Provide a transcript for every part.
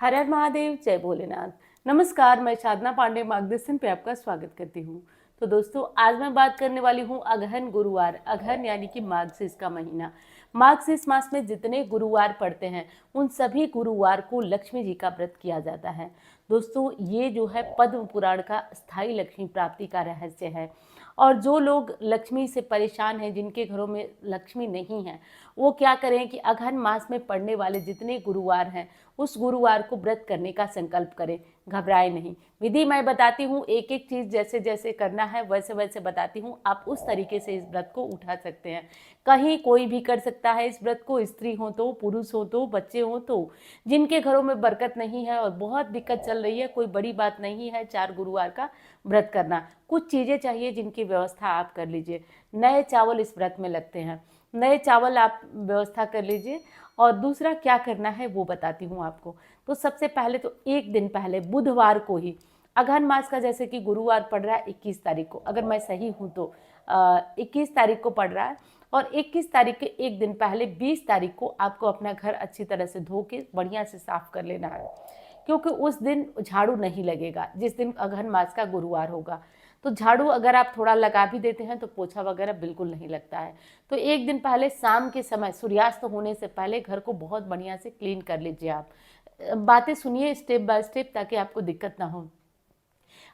हर हर महादेव, जय भोलेनाथ। नमस्कार, मैं साधना पांडे मार्गदर्शन पे आपका स्वागत करती हूँ। तो दोस्तों, आज मैं बात करने वाली हूँ अगहन गुरुवार। अगहन यानी कि मार्गशीर्ष का महीना। मार्गशीर्ष मास में जितने गुरुवार पड़ते हैं उन सभी गुरुवार को लक्ष्मी जी का व्रत किया जाता है। दोस्तों, ये जो है पद्म पुराण का स्थायी लक्ष्मी प्राप्ति का रहस्य है। और जो लोग लक्ष्मी से परेशान हैं, जिनके घरों में लक्ष्मी नहीं है, वो क्या करें कि अगहन मास में पड़ने वाले जितने गुरुवार हैं उस गुरुवार को व्रत करने का संकल्प करें। घबराए नहीं। विधि मैं बताती हूँ, एक एक चीज़ जैसे जैसे करना है वैसे वैसे बताती हूँ। आप उस तरीके से इस व्रत को उठा सकते हैं। कहीं कोई भी कर सकता है इस व्रत को, स्त्री हो तो, पुरुष हो तो, बच्चे हो तो। जिनके घरों में बरकत नहीं है और बहुत दिक्कत चल रही है, कोई बड़ी बात नहीं है 4 गुरुवार का व्रत करना। कुछ चीज़ें चाहिए जिनकी व्यवस्था आप कर लीजिए। नए चावल इस व्रत में लगते हैं, नए चावल आप व्यवस्था कर लीजिए। और दूसरा क्या करना है वो बताती हूँ आपको। तो सबसे पहले तो एक दिन पहले बुधवार को ही, अगहन मास का जैसे कि गुरुवार पड़ रहा है 21 तारीख को, अगर मैं सही हूँ तो 21 तारीख को पड़ रहा है। और 21 तारीख के एक दिन पहले 20 तारीख को आपको अपना घर अच्छी तरह से धो के बढ़िया से साफ कर लेना है, क्योंकि उस दिन झाड़ू नहीं लगेगा जिस दिन अगहन मास का गुरुवार होगा। तो झाड़ू अगर आप थोड़ा लगा भी देते हैं तो पोछा वगैरह बिल्कुल नहीं लगता है। तो एक दिन पहले शाम के समय सूर्यास्त होने से पहले घर को बहुत बढ़िया से क्लीन कर लीजिए। आप बातें सुनिए स्टेप बाय स्टेप, ताकि आपको दिक्कत ना हो।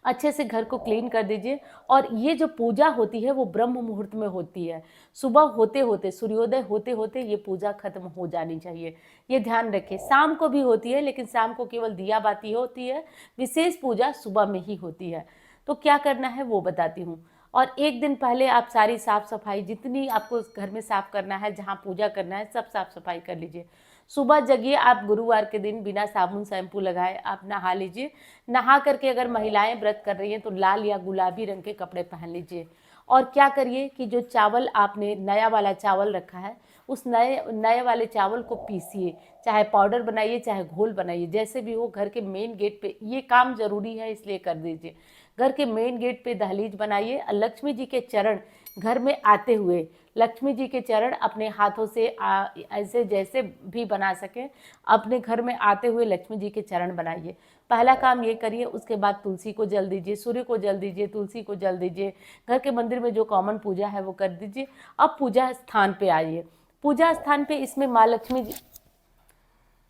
अच्छे से घर को क्लीन कर दीजिए। और ये जो पूजा होती है वो ब्रह्म मुहूर्त में होती है। सुबह होते होते, सूर्योदय होते होते ये पूजा खत्म हो जानी चाहिए। ये ध्यान रखें। शाम को भी होती है, लेकिन शाम को केवल दिया बाती होती है। विशेष पूजा सुबह में ही होती है। तो क्या करना है वो बताती हूँ। और एक दिन पहले आप सारी साफ सफाई, जितनी आपको घर में साफ करना है, जहाँ पूजा करना है, सब साफ सफाई कर लीजिए। सुबह जगिए आप, गुरुवार के दिन बिना साबुन शैम्पू लगाए आप नहा लीजिए। नहा करके अगर महिलाएं व्रत कर रही हैं तो लाल या गुलाबी रंग के कपड़े पहन लीजिए। और क्या करिए कि जो चावल आपने नया वाला चावल रखा है, उस नए नए वाले चावल को पीसिए। चाहे पाउडर बनाइए, चाहे घोल बनाइए, जैसे भी हो। घर के मेन गेट पे ये काम जरूरी है, इसलिए कर दीजिए। घर के मेन गेट पे दहलीज बनाइए। लक्ष्मी जी के चरण घर में आते हुए, लक्ष्मी जी के चरण अपने हाथों से ऐसे जैसे भी बना सके, अपने घर में आते हुए लक्ष्मी जी के चरण बनाइए। पहला काम ये करिए। उसके बाद तुलसी को जल दीजिए, सूर्य को जल दीजिए, तुलसी को जल दीजिए। घर के मंदिर में जो कॉमन पूजा है वो कर दीजिए। अब पूजा स्थान पे आइए। पूजा स्थान पे इसमें माँ लक्ष्मी जी,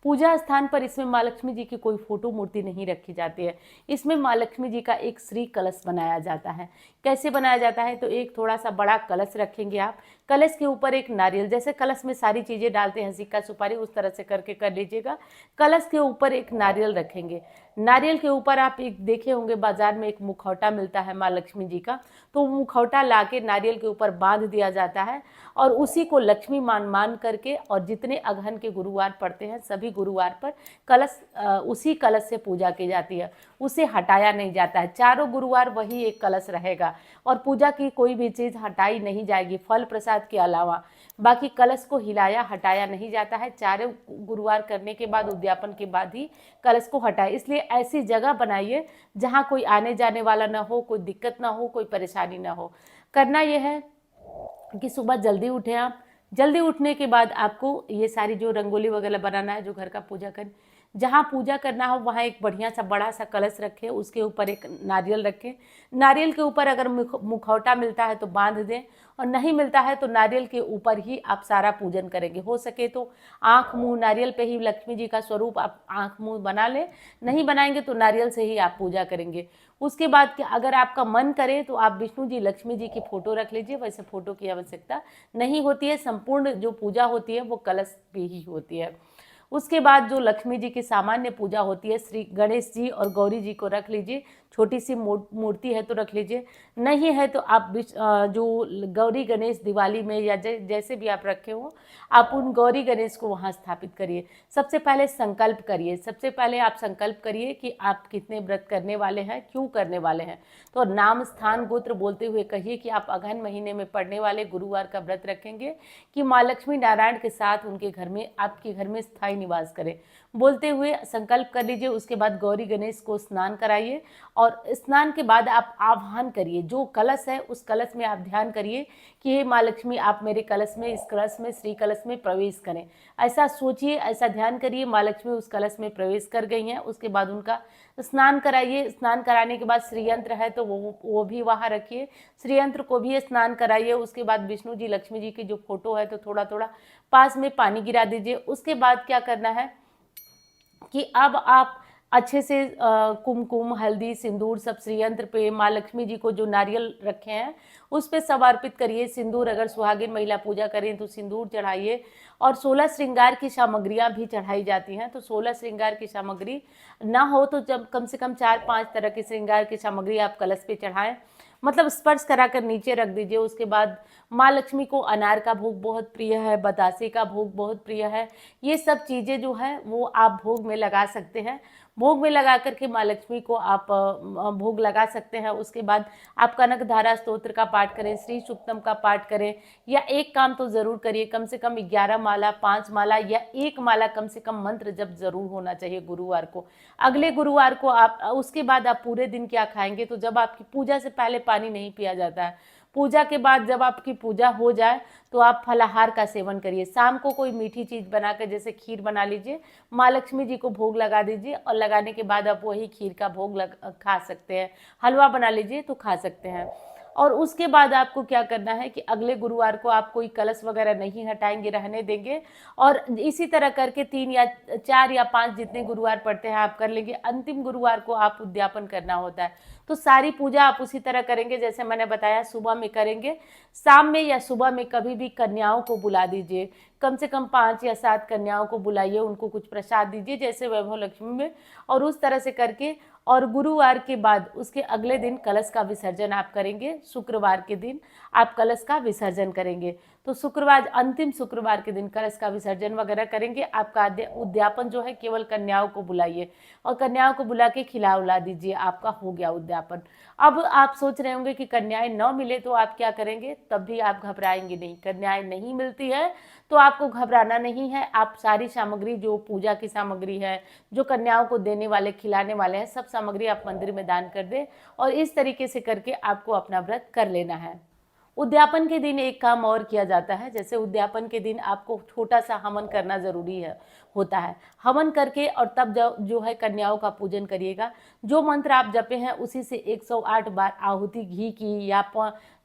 पूजा स्थान पर इसमें माँ लक्ष्मी जी की कोई फोटो मूर्ति नहीं रखी जाती है। इसमें माँ लक्ष्मी जी का एक श्री कलश बनाया जाता है। कैसे बनाया जाता है? तो एक थोड़ा सा बड़ा कलश रखेंगे आप। कलश के ऊपर एक नारियल, जैसे कलश में सारी चीज़ें डालते हैं, सिक्का सुपारी, उस तरह से करके कर लीजिएगा। कलश के ऊपर एक नारियल रखेंगे। नारियल के ऊपर आप एक देखे होंगे बाजार में एक मुखौटा मिलता है माँ लक्ष्मी जी का, तो मुखौटा ला के नारियल के ऊपर बांध दिया जाता है। और उसी को लक्ष्मी मान करके, और जितने अगहन के गुरुवार पड़ते हैं सभी गुरुवार पर कलश, उसी कलश से पूजा की जाती है। उसे हटाया नहीं जाता है। चारों गुरुवार वही एक कलश रहेगा और पूजा की कोई भी चीज़ हटाई नहीं जाएगी, फल प्रसाद के अलावा। बाकी कलश को हिलाया हटाया नहीं जाता है। चारों गुरुवार करने के बाद, उद्यापन के बाद ही कलश को हटाए। इसलिए ऐसी जगह बनाइए जहाँ कोई आने जाने वाला ना हो, कोई दिक्कत ना हो, कोई परेशानी ना हो। करना यह है कि सुबह जल्दी उठें आप। जल्दी उठने के बाद आपको ये सारी जो रंगोली वगैरह बनाना है, जो घर का पूजा कर, जहाँ पूजा करना हो वहाँ एक बढ़िया सा बड़ा सा कलश रखें, उसके ऊपर एक नारियल रखें। नारियल के ऊपर अगर मुखौटा मिलता है तो बांध दें, और नहीं मिलता है तो नारियल के ऊपर ही आप सारा पूजन करेंगे। हो सके तो आँख मुँह नारियल पे ही लक्ष्मी जी का स्वरूप आप आँख मुँह बना लें, नहीं बनाएंगे तो नारियल से ही आप पूजा करेंगे। उसके बाद अगर आपका मन करे तो आप विष्णु जी लक्ष्मी जी की फोटो रख लीजिए। वैसे फोटो की आवश्यकता नहीं होती है, संपूर्ण जो पूजा होती है वो कलश पे ही होती है। उसके बाद जो लक्ष्मी जी की सामान्य पूजा होती है, श्री गणेश जी और गौरी जी को रख लीजिए। छोटी सी मूर्ति है तो रख लीजिए, नहीं है तो आप जो गौरी गणेश दिवाली में या जैसे भी आप रखे हो, आप उन गौरी गणेश को वहाँ स्थापित करिए। सबसे पहले संकल्प करिए। सबसे पहले आप संकल्प करिए कि आप कितने व्रत करने वाले हैं, क्यों करने वाले हैं। तो नाम स्थान गोत्र बोलते हुए कहिए कि आप अगहन महीने में पड़ने वाले गुरुवार का व्रत रखेंगे कि माँ लक्ष्मी नारायण के साथ उनके घर में, आपके घर में स्थायी निवास करें बोलते हुए संकल्प कर लीजिए। उसके बाद गौरी गणेश को स्नान कराइए और स्नान के बाद आप आह्वान करिए। जो कलश है उस कलश में आप ध्यान करिए कि हे माँ लक्ष्मी, आप मेरे कलश में, इस कलश में, श्री कलश में प्रवेश करें। ऐसा सोचिए, ऐसा ध्यान करिए। माँ लक्ष्मी उस कलश में प्रवेश कर गई हैं। उसके बाद उनका स्नान कराइए। स्नान कराने के बाद श्रीयंत्र है तो वो भी वहाँ रखिए, श्रीयंत्र को भी स्नान कराइए। उसके बाद विष्णु जी, लक्ष्मी जी की जो फोटो है तो थोड़ा थोड़ा पास में पानी गिरा दीजिए। उसके बाद क्या करना है कि अब आप अच्छे से कुमकुम, हल्दी, सिंदूर सब श्रीयंत्र पे, माँ लक्ष्मी जी को जो नारियल रखे हैं उस पे सब अर्पित करिए। सिंदूर, अगर सुहागिन महिला पूजा करें तो सिंदूर चढ़ाइए। और 16 श्रृंगार की सामग्रियां भी चढ़ाई जाती हैं। तो 16 श्रृंगार की सामग्री ना हो तो जब कम से कम 4-5 तरह की श्रृंगार की सामग्री आप कलश पे चढ़ाएं, मतलब स्पर्श कराकर नीचे रख दीजिए। उसके बाद माँ लक्ष्मी को अनार का भोग बहुत प्रिय है, बतासे का भोग बहुत प्रिय है। ये सब चीज़ें जो है वो आप भोग में लगा सकते हैं। भोग में लगा करके माँ लक्ष्मी को आप भोग लगा सकते हैं। उसके बाद आप कनक धारा स्तोत्र का पाठ करें, श्री सूक्तम का पाठ करें, या एक काम तो ज़रूर करिए, कम से कम 11 माला, 5 माला या 1 माला कम से कम मंत्र जब ज़रूर होना चाहिए गुरुवार को। अगले गुरुवार को आप, उसके बाद आप पूरे दिन क्या खाएंगे, तो जब आपकी पूजा से पहले पानी नहीं पिया जाता है, पूजा के बाद जब आपकी पूजा हो जाए तो आप फलाहार का सेवन करिए। शाम को कोई मीठी चीज़ बनाकर, जैसे खीर बना लीजिए, माँ लक्ष्मी जी को भोग लगा दीजिए और लगाने के बाद आप वही खीर का भोग खा सकते हैं। हलवा बना लीजिए तो खा सकते हैं। और उसके बाद आपको क्या करना है कि अगले गुरुवार को आप कोई कलश वगैरह नहीं हटाएंगे, रहने देंगे। और इसी तरह करके 3 या 4 या 5 जितने गुरुवार पड़ते हैं आप कर लेंगे। अंतिम गुरुवार को आप उद्यापन करना होता है। तो सारी पूजा आप उसी तरह करेंगे जैसे मैंने बताया, सुबह में करेंगे। शाम में या सुबह में कभी भी कन्याओं को बुला दीजिए, कम से कम 5 या 7 कन्याओं को बुलाइए, उनको कुछ प्रसाद दीजिए जैसे वैभव लक्ष्मी में, और उस तरह से करके। और गुरुवार के बाद उसके अगले दिन कलश का विसर्जन आप करेंगे। शुक्रवार के दिन आप कलश का विसर्जन करेंगे। तो शुक्रवार, अंतिम शुक्रवार के दिन कलश का विसर्जन वगैरह करेंगे। आपका उद्यापन जो है केवल कन्याओं को बुलाइए और कन्याओं को बुला के खिला उला दीजिए, आपका हो गया उद्यापन। अब आप सोच रहे होंगे कि कन्याएं न मिले तो आप क्या करेंगे, तब भी आप घबराएंगे नहीं। कन्याएं नहीं मिलती है तो आपको घबराना नहीं है। आप सारी सामग्री, जो पूजा की सामग्री है, जो कन्याओं को देने वाले, खिलाने वाले हैं, सब सामग्री आप मंदिर में दान कर दें। और इस तरीके से करके आपको अपना व्रत कर लेना है। उद्यापन के दिन एक काम और किया जाता है, जैसे उद्यापन के दिन आपको छोटा सा हवन करना जरूरी है, होता है। हवन करके और तब जो है कन्याओं का पूजन करिएगा। जो मंत्र आप जपे हैं उसी से 108 बार आहुति घी की या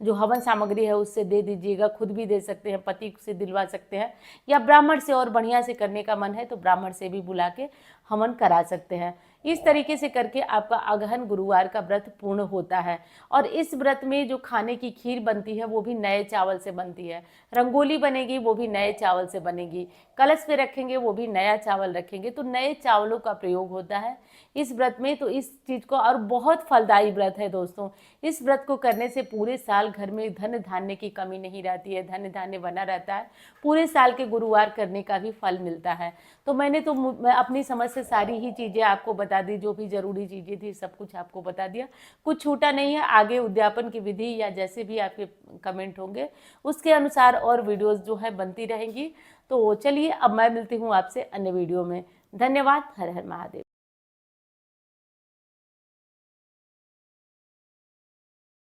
जो हवन सामग्री है उससे दे दीजिएगा। खुद भी दे सकते हैं, पति से दिलवा सकते हैं, या ब्राह्मण से और बढ़िया से करने का मन है तो ब्राह्मण से भी बुला के हवन करा सकते हैं। इस तरीके से करके आपका अगहन गुरुवार का व्रत पूर्ण होता है। और इस व्रत में जो खाने की खीर बनती है वो भी नए चावल से बनती है। रंगोली बनेगी वो भी नए चावल से बनेगी। कलश पे रखेंगे वो भी नया चावल रखेंगे। तो नए चावलों का प्रयोग होता है इस व्रत में। तो इस चीज़ को, और बहुत फलदायी व्रत है दोस्तों। इस व्रत को करने से पूरे साल घर में धन धान्य की कमी नहीं रहती है, धन धान्य बना रहता है। पूरे साल के गुरुवार करने का भी फल मिलता है। तो मैंने तो अपनी समझ से सारी ही चीज़ें आपको बता दी, जो भी ज़रूरी चीज़ें थी सब कुछ आपको बता दिया, कुछ छूटा नहीं है। आगे उद्यापन की विधि या जैसे भी आपके कमेंट होंगे उसके अनुसार और वीडियोस जो है बनती रहेंगी। तो चलिए अब मैं मिलती हूँ आपसे अन्य वीडियो में। धन्यवाद। हर हर महादेव।